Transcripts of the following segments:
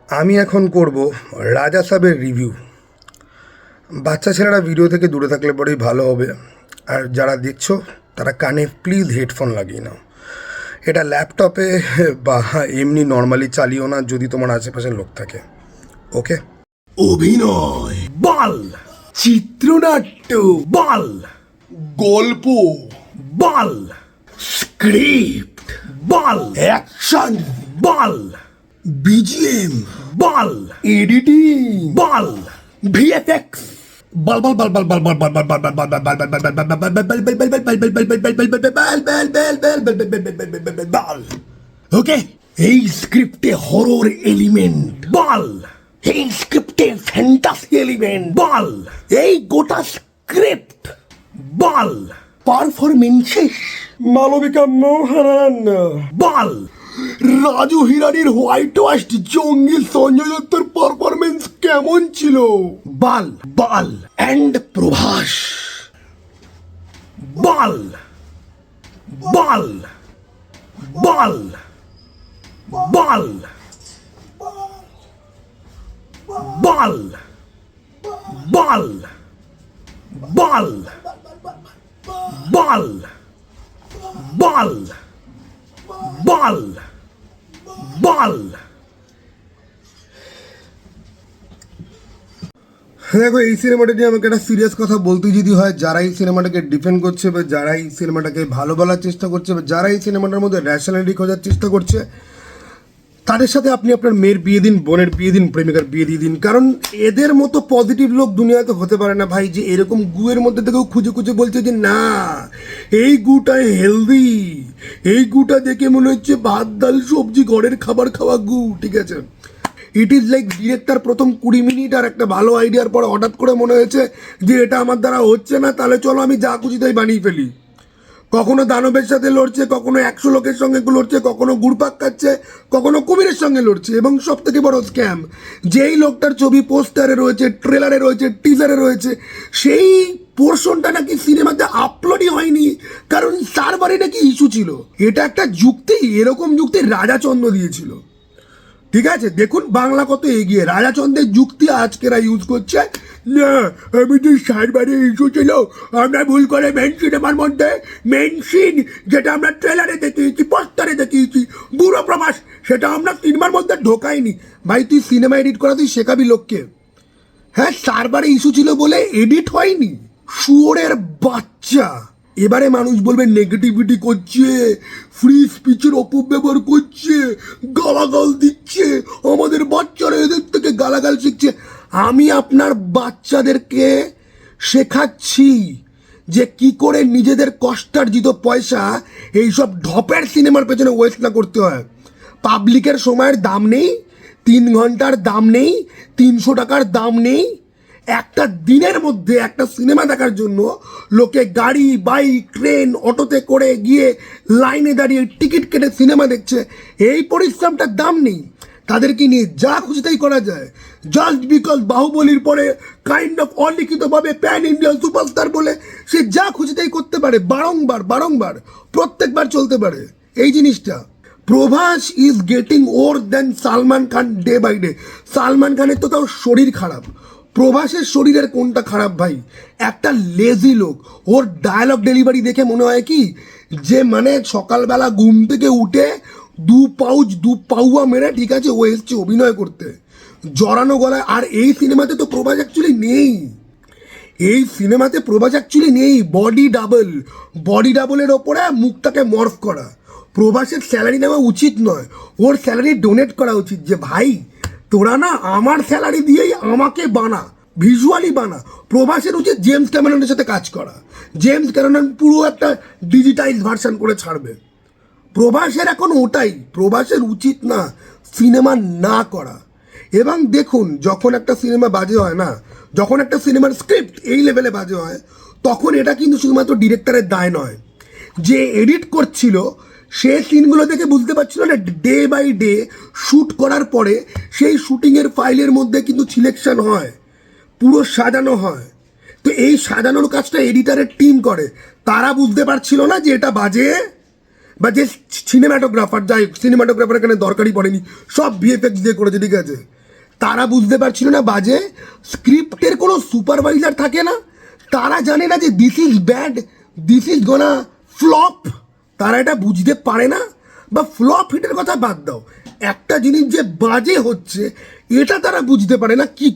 আমি এখন করব রাজা সাহেবের রিভিউ। বাচ্চা ছেলেরা ভিডিও থেকে দূরে থাকলে পরেই ভালো হবে। আর যারা দেখছো তারা কানে প্লিজ হেডফোন লাগিয়ে নাও। এটা ল্যাপটপে বা এমনি নর্মালি চালিও না যদি তোমার আশেপাশে লোক থাকে। ওকে? অভিনয় বল, চিত্রনাট্য বল, গল্প বল, স্ক্রিপ্ট বল, অ্যাকশন বল, বিজিএম বল, এডিটিং বল, ভিএফএক্স বল বল বল বল বল বল বল বল বল বল বল। ওকে, এই স্ক্রিপ্টে হরর এলিমেন্ট, বল, এই স্ক্রিপ্টে ফ্যান্টাসি এলিমেন্ট, বল, এই গোটা স্ক্রিপ্ট বল, পারফরমেন্সেস মালবিকা মোহন, বল, রাজু হিরানির হোয়াইট ওয়াস্ট জঙ্গি সঞ্জয় দত্তর পারফরমেন্স কেমন ছিল, বল, বাল অ্যান্ড প্রভাস, বল, বল, বল, বল, বল, বল, বল, বল, বল, বল, বল। দেখো, এই সিনেমাটা নিয়ে আমাকে একটা সিরিয়াস কথা বলতে যদি হয়, যারা এই সিনেমাটাকে ডিফেন্ড করছে বা যারা এই সিনেমাটাকে ভালো বলার চেষ্টা করছে বা যারা এই সিনেমাটার মধ্যে র্যাশনালিটি খোঁজার চেষ্টা করছে, তাদের সাথে আপনি আপনার মেয়ের বিয়ে দিন, বোনের বিয়ে দিন, প্রেমিকার বিয়ে দিয়ে দিন। কারণ এদের মতো পজিটিভ লোক দুনিয়াতে হতে পারে না ভাই, যে এরকম গুয়ের মধ্যে থেকেও খুঁজে খুঁজে বলছে যে না এই গুটা হেলদি, এই গুটা দেখে মনে হচ্ছে ভাত ডাল সবজি ঘরের খাবার খাওয়া গু। ঠিক আছে, ইট ইজ লাইক ডিরেক্টর প্রথম 20 মিনিট আর একটা ভালো আইডিয়ার পরে হঠাৎ করে মনে হয়েছে যে এটা আমার দ্বারা হচ্ছে না, তাহলে চলো আমি যা খুশি তাই বানিয়ে ফেলি। কখনো দানবের সাথে লড়ছে, কখনো 100 লোকের সঙ্গে লড়ছে, কখনো গুড়পাক খাচ্ছে, কখনো কুমিরের সঙ্গে লড়ছে। এবং সব থেকে বড় স্ক্যাম, যেই লোকটার ছবি পোস্টারে রয়েছে, ট্রেলারে রয়েছে, টিজারে রয়েছে, সেই পোর্শনটা নাকি সিনেমাতে আপলোডই হয়নি, কারণ সার্ভারে নাকি ইস্যু ছিল। এটা একটা যুক্তি, এরকম যুক্তি রাজাচন্দ্র দিয়েছিল। ঠিক আছে, দেখুন বাংলা কত এগিয়ে। রাজাচন্দ্রের যুক্তি আজকেরা ইউজ করছে, না আমি যে সার্ভারে ইস্যু ছিল, আমরা ভুল করে মেন সিনেমার মধ্যে মেন সিন যেটা আমরা ট্রেলারে দেখিয়েছি, পোস্টারে দেখিয়েছি, বুড়ো প্রবাস, সেটা আমরা সিনেমার মধ্যে ঢোকাইনি। ভাই তুই সিনেমা এডিট করা তুই শেখাবি লোককে? হ্যাঁ, সার্ভারে ইস্যু ছিল বলে এডিট হয়নি? শুয়োরের বাচ্চা। এবারে মানুষ বলবে নেগেটিভিটি করছে, ফ্রি স্পিচের অপব্যবহার করছে, গালাগাল দিচ্ছে, আমাদের বাচ্চারা এদের থেকে গালাগাল শিখছে। আমি আপনার বাচ্চাদেরকে শেখাচ্ছি যে কি করে নিজেদের কষ্টার্জিত পয়সা এইসব ঢপের সিনেমার পেছনে ওয়েস্ট না করতে হয়। পাবলিকের সময়ের দাম নেই, 3 ঘন্টার দাম নেই, 300 টাকার দাম নেই। একটা দিনের মধ্যে একটা সিনেমা দেখার জন্য লোকে গাড়ি, বাইক, ট্রেন, অটোতে করে গিয়ে লাইনে দাঁড়িয়ে টিকিট কেটে সিনেমা দেখছে। এই পরিশ্রমটার দাম নেই। তাদেরকে নিয়ে যা খুশি তাই করা যায়, জাস্ট বিকজ বাহুবলীর পরে কাইন্ড অফ অলিখিতভাবে প্যান ইন্ডিয়ান সুপারস্টার বলে সে যা খুশি তাই করতে পারে, বারংবার বারংবার প্রত্যেকবার চলতে পারে। এই জিনিসটা Prabhas is getting more then Salman Khan day by day. Salman খানের তো তাও শরীর খারাপ, প্রভাসের শরীরের কোনটা খারাপ ভাই? একটা লেজি লোক। ওর ডায়ালগ ডেলিভারি দেখে মনে হয় কি যে মানে সকালবেলা ঘুম থেকে উঠে দু পাউয়া মেরে, ঠিক আছে, ও এসছে অভিনয় করতে জড়ানো গলায়। আর এই সিনেমাতে তো প্রভাস অ্যাকচুয়ালি নেই, এই সিনেমাতে প্রভাস অ্যাকচুয়ালি নেই। বডি ডাবলের ওপরে মুখটাকে মর্ফ করা। প্রভাসের স্যালারি নেওয়া উচিত নয়, ওর স্যালারি ডোনেট করা উচিত। যে ভাই তোরা না আমার স্যালারি দিয়েই আমাকে বানা, ভিজুয়ালি বানা। প্রভাসের উচিত জেমস ক্যামেরনের সাথে কাজ করা। জেমস ক্যামেরন পুরো একটা ডিজিটাইজ ভার্সন করে ছাড়বে। প্রভাসের এখন ওটাই, প্রভাসের উচিত না সিনেমা না করা। এবং দেখুন, যখন একটা সিনেমা বাজে হয় না, যখন একটা সিনেমার স্ক্রিপ্ট এই লেভেলে বাজে হয়, তখন এটা কিন্তু শুধুমাত্র ডিরেক্টরের দায় নয়। যে এডিট করছিল সে সিনগুলো দেখে বুঝতে পারছিল না, ডে বাই ডে শ্যুট করার পরে সেই শ্যুটিংয়ের ফাইলের মধ্যে কিন্তু সিলেকশন হয়, পুরো সাজানো হয়। তো এই সাজানোর কাজটা এডিটারের টিম করে, তারা বুঝতে পারছিল না যে এটা বাজে। বা যে সিনেমাটোগ্রাফার, যাই সিনেমাটোগ্রাফার এখানে দরকারই পড়েনি, সব ভিএফএক্স দিয়ে করেছে, ঠিক আছে। তারা বুঝতে পারছিল না বাজে স্ক্রিপ্টের কোনো সুপারভাইজার থাকে না, তারা জানে না যে this is bad, this is gonna flop, তারা এটা বুঝতে পারে না। বা ফ্লপ হিটের কথা বাদ দাও, একটা জিনিস যে বাজে হচ্ছে এটা তারা বুঝতে পারে না। কি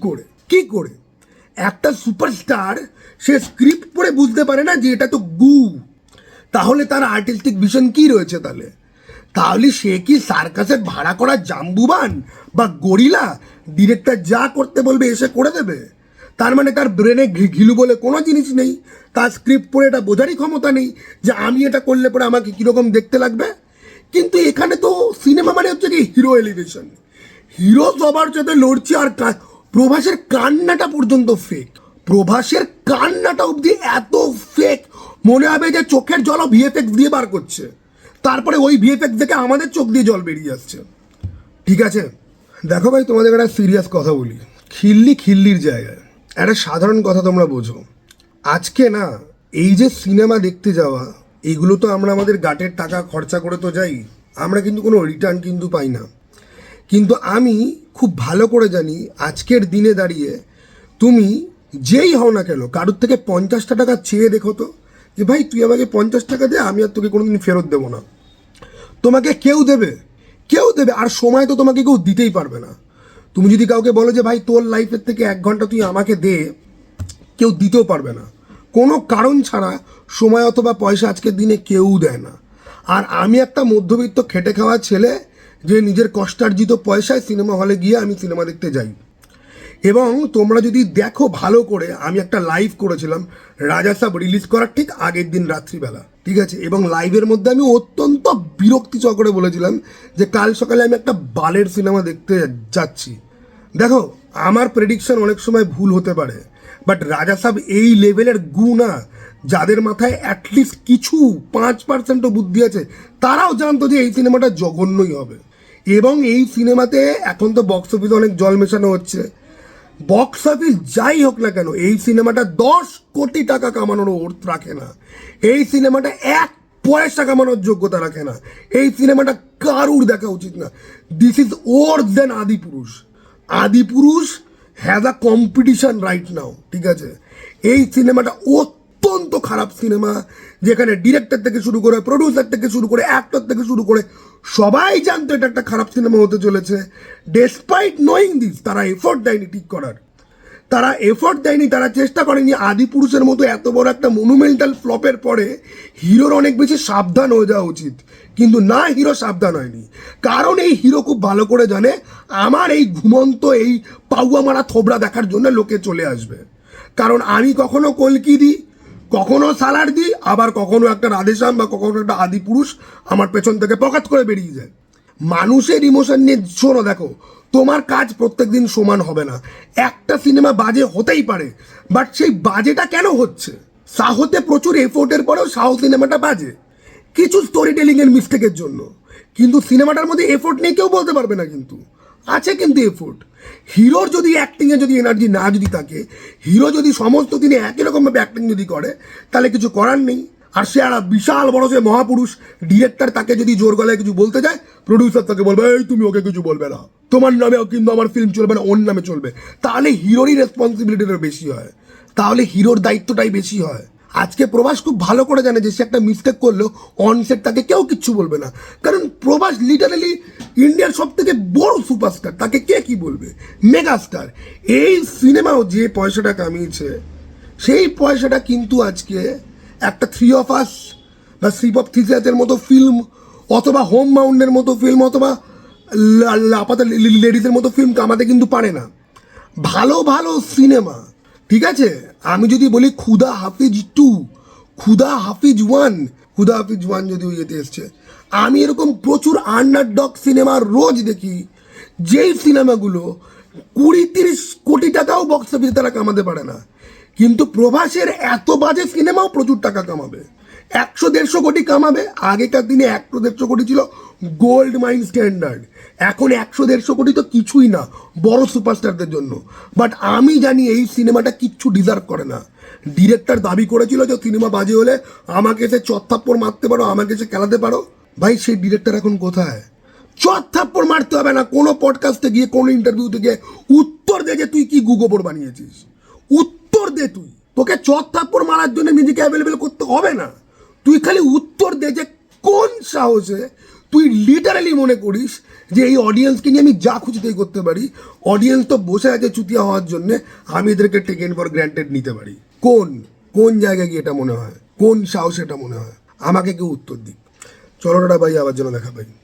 করে একটা সুপারস্টার সে স্ক্রিপ্ট পড়ে বুঝতে পারে না যে এটা তো গু, তাহলে তার আর্টিস্টিক ভিশন কি রয়েছে? তাহলে সে কি সার্কাসের ভাড়া করা জাম্বুবান বা গরিলা? ডিরেক্টর যা করতে বলবে এসে করে দেবে? তার মানে তার ব্রেনে ঘিলু বলে কোনো জিনিস নেই, তার স্ক্রিপ্ট পড়ে এটা বোঝারই ক্ষমতা নেই যে আমি এটা করলে পরে আমাকে কীরকম দেখতে লাগবে। কিন্তু এখানে তো সিনেমা মানে হচ্ছে কি হিরো এলিভেশন, হিরো সবার সাথে লড়ছে। আর প্রভাসের কান্নাটা পর্যন্ত ফেক, প্রভাসের কান্নাটা অবধি এত ফেক মনে হবে যে চোখের জলও ভিএফএক্স দিয়ে বার করছে, তারপরে ওই ভিএফএক্স দেখে আমাদের চোখ দিয়ে জল বেরিয়ে আসছে। ঠিক আছে, দেখো ভাই, তোমাদের একটা সিরিয়াস কথা বলি, খিল্লির জায়গায় একটা সাধারণ কথা তোমরা বোঝো। আজকে না এই যে সিনেমা দেখতে যাওয়া, এইগুলো তো আমরা আমাদের গাটের টাকা খরচা করে তো যাই, আমরা কিন্তু কোনো রিটার্ন কিন্তু পাই না। কিন্তু আমি খুব ভালো করে জানি আজকের দিনে দাঁড়িয়ে তুমি যেই হও না কেন, কারোর থেকে 50টা টাকা চেয়ে দেখো তো যে ভাই তুই আমাকে 50 টাকা দে, আমি আর তোকে কোনোদিন ফেরত দেবো না। তোমাকে কেউ দেবে? আর সময় তো তোমাকে কেউ দিতেই পারবে না। তুমি যদি কাউকে বলো যে ভাই তোর লাইফের থেকে 1 ঘন্টা তুই আমাকে দে, কেউ দিতেও পারবে না, কোনো কারণ ছাড়া সময় অথবা পয়সা আজকের দিনে কেউ দেয় না। আর আমি একটা মধ্যবিত্ত খেটে খাওয়া ছেলে যে নিজের কষ্টার্জিত পয়সায় সিনেমা হলে গিয়ে আমি সিনেমা দেখতে যাই। এবং তোমরা যদি দেখো ভালো করে, আমি একটা লাইভ করেছিলাম রাজা সাব রিলিজ করার ঠিক আগের দিন রাত্রিবেলা, ঠিক আছে? এবং লাইভের মধ্যে আমি অত্যন্ত বিরক্তি চক্রে বলেছিলাম যে কাল সকালে আমি একটা বালের সিনেমা দেখতে যাচ্ছি। দেখো, আমার প্রেডিকশন অনেক সময় ভুল হতে পারে, বাট রাজা সাব এই লেভেলের গু না, যাদের মাথায় অ্যাটলিস্ট কিছু 5%ও বুদ্ধি আছে, তারাও জানতো যে এই সিনেমাটা জঘন্যই হবে। এবং এই সিনেমাতে এখন তো বক্স অফিসে অনেক জল মেশানো হচ্ছে, বক্স অফিস যাই হোক না কেন এই সিনেমাটা 10 কোটি টাকা কামানোর অর্থ রাখে না, এই সিনেমাটা 1 পয়সা কামানোর যোগ্যতা রাখে না, এই সিনেমাটা কারুর দেখা উচিত না। This is Wars then Adipurush has a competition right now, ঠিক আছে? এই সিনেমাটা অত্যন্ত খারাপ সিনেমা, যেখানে ডিরেক্টর থেকে শুরু করে, প্রডিউসার থেকে শুরু করে, অ্যাক্টর থেকে শুরু করে সবাই জানতো এটা একটা খারাপ সিনেমা হতে চলেছে। ডেসপাইট নোয়িং দিস, তারা এফোর্ট দেয়নি ঠিক করার, তারা চেষ্টা করেনি। আদিপুরুষের মতো এত বড় একটা মনুমেন্টাল ফ্লপের পরে হিরোর অনেক বেশি সাবধান হয়ে যাওয়া উচিত, কিন্তু না, হিরো সাবধান হয়নি। কারণ এই হিরো খুব ভালো করে জানে আমার এই ঘুমন্ত এই পাউয়া মারা থোবড়া দেখার জন্য লোকে চলে আসবে। কারণ আমি কখনো কলকি দিই, কখনো সালার দিই, আবার কখনো একটা রাধেশ্যাম বা কখনো একটা আদিপুরুষ আমার পেছন থেকে পকাত করে বেরিয়ে যায়। মানুষের ইমোশন নিয়ে শোনো, দেখো, তোমার কাজ প্রত্যেক দিন সমান হবে না। একটা সিনেমা বাজে হতেই পারে, বাট সেই বাজেটা কেন হচ্ছে? সাহতে প্রচুর এফোর্টের পরেও সাহ সিনেমাটা বাজে কিছু স্টোরি টেলিংয়ের মিস্টেকের জন্য, কিন্তু সিনেমাটার মধ্যে এফোর্ট নেই কেউ বলতে পারবে না, কিন্তু আছে কিন্তু এফোর্ট। হিরোর যদি অ্যাক্টিংয়ে যদি এনার্জি না যদি থাকে, হিরো যদি সমস্ত দিনে একই রকমভাবে অ্যাক্টিং যদি করে, তাহলে কিছু করার নেই। আর সে একটা বিশাল বড় সে মহাপুরুষ, ডিরেক্টর তাকে যদি জোর গলায় কিছু বলতে যায়, প্রডিউসার তাকে বলবে এই তুমি ওকে কিছু বলবে না, তোমার নামে কিন্তু আমার ফিল্ম চলবে না, ওর নামে চলবে। তাহলে হিরোরই রেসপন্সিবিলিটিটা বেশি হয়, তাহলে হিরোর দায়িত্বটাই বেশি হয়। আজকে প্রভাস খুব ভালো করে জানে যে সে একটা মিস্টেক করলেও অনসেট তাকে কেউ কিচ্ছু বলবে না, কারণ প্রভাস লিটারালি ইন্ডিয়ার সব থেকে বড় সুপারস্টার, তাকে কে কি বলবে, মেগাস্টার। এই সিনেমাও যে পয়সাটা কামিয়েছে, সেই পয়সাটা কিন্তু আজকে একটা 3 of Us বা স্লিপ অফ থিসিয়াসের মতো ফিল্ম, অথবা হোম মাউন্টের মতো ফিল্ম, অথবা লাপাতা লেডিসের মতো ফিল্ম কামাতে কিন্তু পারে না। ভালো ভালো সিনেমা, ঠিক আছে, আমি যদি বলি খুদা হাফিজ 2, খুদা হাফিজ 1 যদি ইয়েতে এসছে, আমি এরকম প্রচুর আন্ডারডগ সিনেমা রোজ দেখি, যেই সিনেমাগুলো 20-30 কোটি টাকাও বক্স অফিসে তারা কামাতে পারে না। কিন্তু প্রভাসের এত বাজে সিনেমাও প্রচুর টাকা কামাবে, 100-150 কোটি কামাবে। আগেকার দিনে 100-150 কোটি ছিল গোল্ড মাইন স্ট্যান্ডার্ড, এখন 100-150 কোটি তো কিছুই না বড় সুপারস্টারদের জন্য। বাট আমি জানি এই সিনেমাটা কিচ্ছু ডিজার্ভ করে না। ডিরেক্টর দাবি করেছিল যে সিনেমা বাজে হলে আমাকে এসে চত্থাপ্পড় মারতে পারো, আমাকে এসে খেলাতে পারো। ভাই সেই ডিরেক্টর এখন কোথায়? চট থাপ্পড় মারতে হবে না কোনো পডকাস্টে গিয়ে কোনো ইন্টারভিউতে গিয়ে উত্তর দে যে তুই কি গুগোবর বানিয়েছিস, উত্তর দে। তুই তোকে চট থাপ্পড় মারার জন্য নিজেকে অ্যাভেলেবেল করতে হবে না, তুই খালি উত্তর দে যে কোন সাহসে তুই লিটারালি মনে করিস যে এই অডিয়েন্সকে নিয়ে আমি যা খুশি তাই করতে পারি। অডিয়েন্স তো বসে আছে চুতিয়া হওয়ার জন্য, আমি এদেরকে টেকেন ফর গ্র্যান্টেড নিতে পারি। কোন কোন জায়গায় গিয়ে এটা মনে হয়, কোন সাহসে এটা মনে হয়, আমাকে কেউ উত্তর দিক। চলো টাটা ভাই, আবার যেন দেখা পাই।